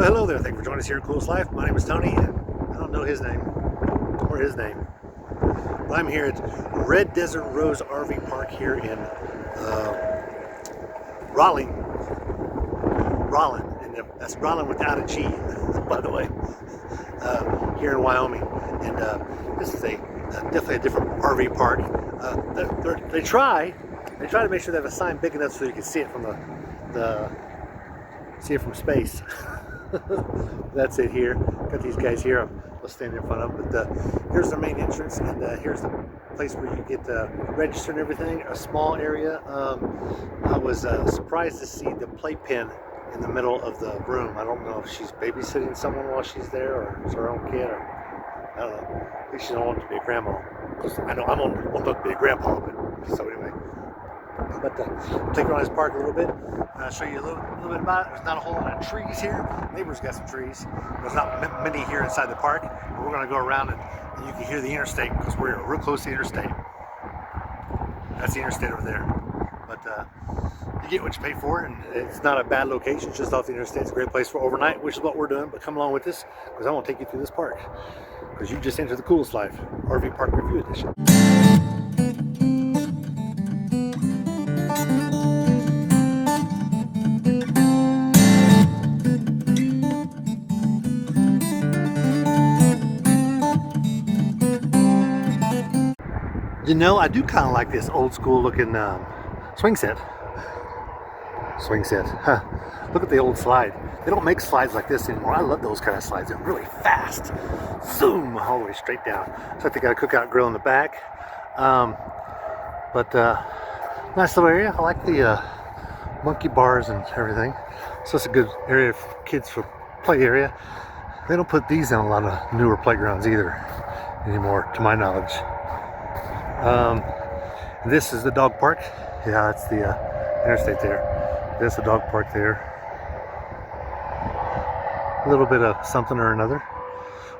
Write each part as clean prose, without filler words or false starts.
Well, hello there. Thank you for joining us here at Coolest Life. My name is Tony, and I don't know his name or his name. But I'm here at Red Desert Rose RV Park here in Rawlins, and that's Rawlins without a G, by the way, here in Wyoming. And this is definitely a different RV park. They try to make sure they have a sign big enough so you can see it from see it from space. That's it here. Got these guys here. I'll stand in front of them. But here's the main entrance, and here's the place where you get registered and everything. A small area. I was surprised to see the playpen in the middle of the room. I don't know if she's babysitting someone while she's there, or it's her own kid, or I don't know. At least she don't want to be a grandma. I know I'm on to be a grandpa, but so anyway. But take you around this park a little bit. I'll show you a little bit about it. There's not a whole lot of trees here. Neighbors got some trees. There's not many here inside the park. But we're going to go around and you can hear the interstate because we're real close to the interstate. That's the interstate over there. But you get what you pay for, and it's not a bad location. It's just off the interstate. It's a great place for overnight, which is what we're doing. But come along with us because I want to take you through this park because you just entered the Coolest Life RV Park Review Edition. You know, I do kind of like this old school looking swing set. Huh. Look at the old slide. They don't make slides like this anymore. I love those kind of slides. They're really fast. Zoom all the way straight down. Looks like they got a cookout grill in the back. Nice little area. I like the monkey bars and everything. So it's a good area for kids for play area. They don't put these in a lot of newer playgrounds either anymore, to my knowledge. This is the dog park. Yeah, it's the interstate there. There's the dog park there. A little bit of something or another.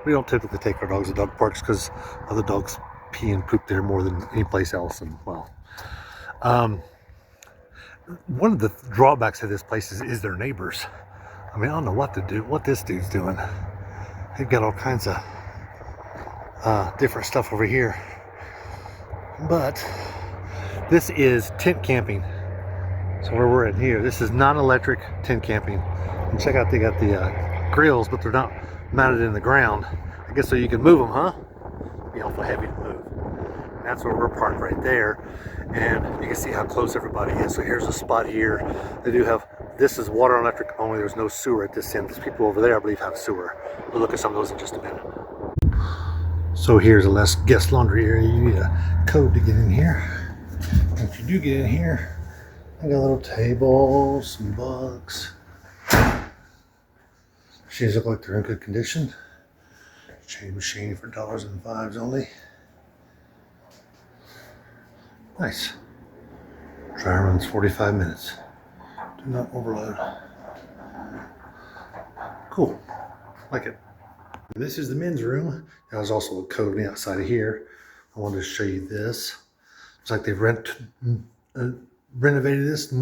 We don't typically take our dogs to dog parks because other dogs pee and poop there more than any place else. And well, one of the drawbacks of this place is their neighbors. I mean, I don't know what this dude's doing. They've got all kinds of different stuff over here. But this is tent camping. So where we're at here, this is non-electric tent camping. And check out, they got the grills, but they're not mounted in the ground. I guess so you can move them, huh? Be awful heavy to move. And that's where we're parked right there. And you can see how close everybody is. So here's a spot here. They do have, this is water and electric only. There's no sewer at this end. There's people over there, I believe, have sewer. We'll look at some of those in just a minute. So here's a less guest laundry area. You need a code to get in here. If you do get in here, I got a little table, some books. Machines look like they're in good condition. Change machine for dollars and fives only. Nice. Dry runs 45 minutes. Do not overload. Cool. Like it. This is the men's room. There's also a code on the outside of here. I wanted to show you this. It's like they've renovated this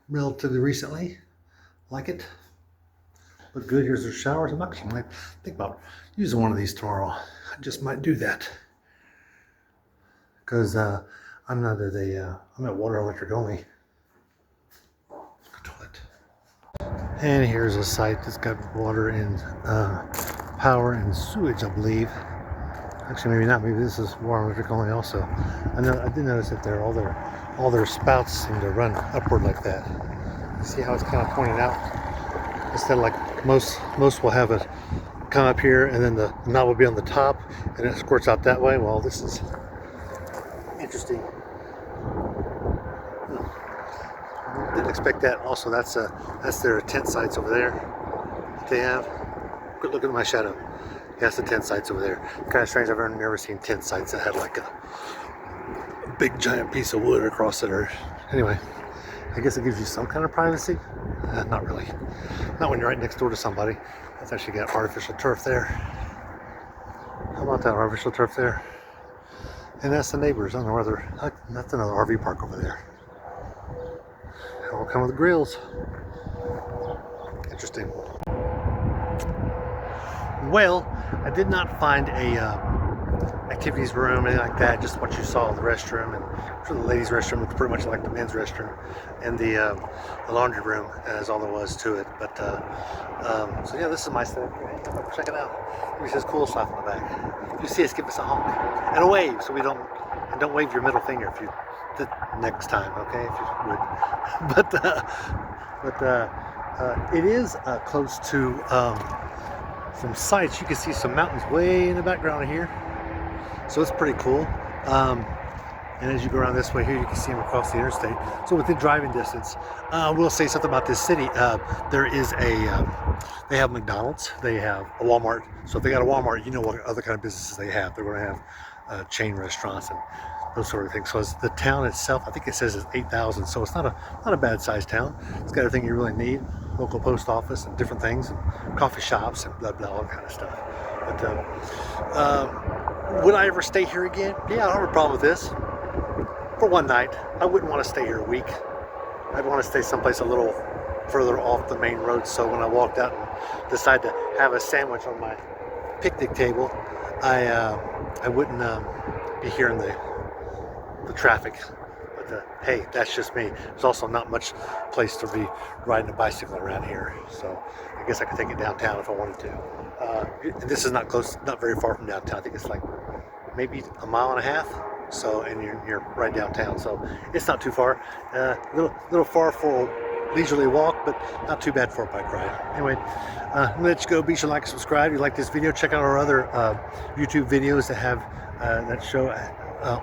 relatively recently. Like it. Look good. Here's their showers. I'm actually might think about using one of these tomorrow. I just might do that because I'm not at I'm at water electric only. Toilet. And here's a site that's got water and power and sewage, I believe. Actually, maybe not. Maybe this is water electric only also. I did notice that all their spouts seem to run upward like that. You see how it's kind of pointed out? Instead of like most will have it come up here and then the knob will be on the top and it squirts out that way. Well, this is interesting. Didn't expect that. Also, that's their tent sites over there that they have. Good look at my shadow. That's the tent sites over there. Kind of strange. I've never seen tent sites that had like a big giant piece of wood across it. Or anyway, I guess it gives you some kind of privacy. Not really. Not when you're right next door to somebody. That's actually got artificial turf there. How about that artificial turf there? And that's the neighbors. I don't know whether that's another RV park over there. All come with grills. Interesting. Well, I did not find a activities room, anything like that. Just what you saw, the restroom, and for the ladies' restroom, it's pretty much like the men's restroom, and the laundry room is all there was to it. But so yeah, this is my stuff. Check it out. It says "Cool Stuff" on the back. If you see us, give us a honk and a wave, so we don't wave your middle finger if you the next time, okay? If you would. But it is close to some sites. You can see some mountains way in the background here. So it's pretty cool. And as you go around this way here, you can see them across the interstate. So within driving distance, we'll say something about this city. There is they have McDonald's, they have a Walmart. So if they got a Walmart, you know what other kind of businesses they have. They're going to have chain restaurants and those sort of things. So the town itself, I think it says it's 8,000. So it's not a bad sized town. It's got everything you really need. Local post office and different things, and coffee shops and blah blah, all kind of stuff. But would I ever stay here again? Yeah, I don't have a problem with this. For one night, I wouldn't want to stay here a week. I'd want to stay someplace a little further off the main road. So when I walked out and decided to have a sandwich on my picnic table, I wouldn't be hearing the traffic. But hey, that's just me. There's also not much place to be riding a bicycle around here, so I guess I could take it downtown if I wanted to. And this is not close, not very far from downtown. I think it's like maybe a mile and a half. So, and you're right downtown, so it's not too far. Little far for a leisurely walk, but not too bad for a bike ride. Anyway, I'm gonna let you go. Be sure to like and subscribe. If you like this video, check out our other YouTube videos that have that show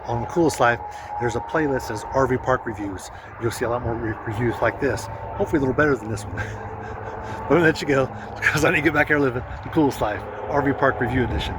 on Coolest Life. There's a playlist that says RV Park Reviews. You'll see a lot more reviews like this. Hopefully a little better than this one. But I'm gonna let you go because I need to get back here living the Coolest Life, RV Park Review Edition.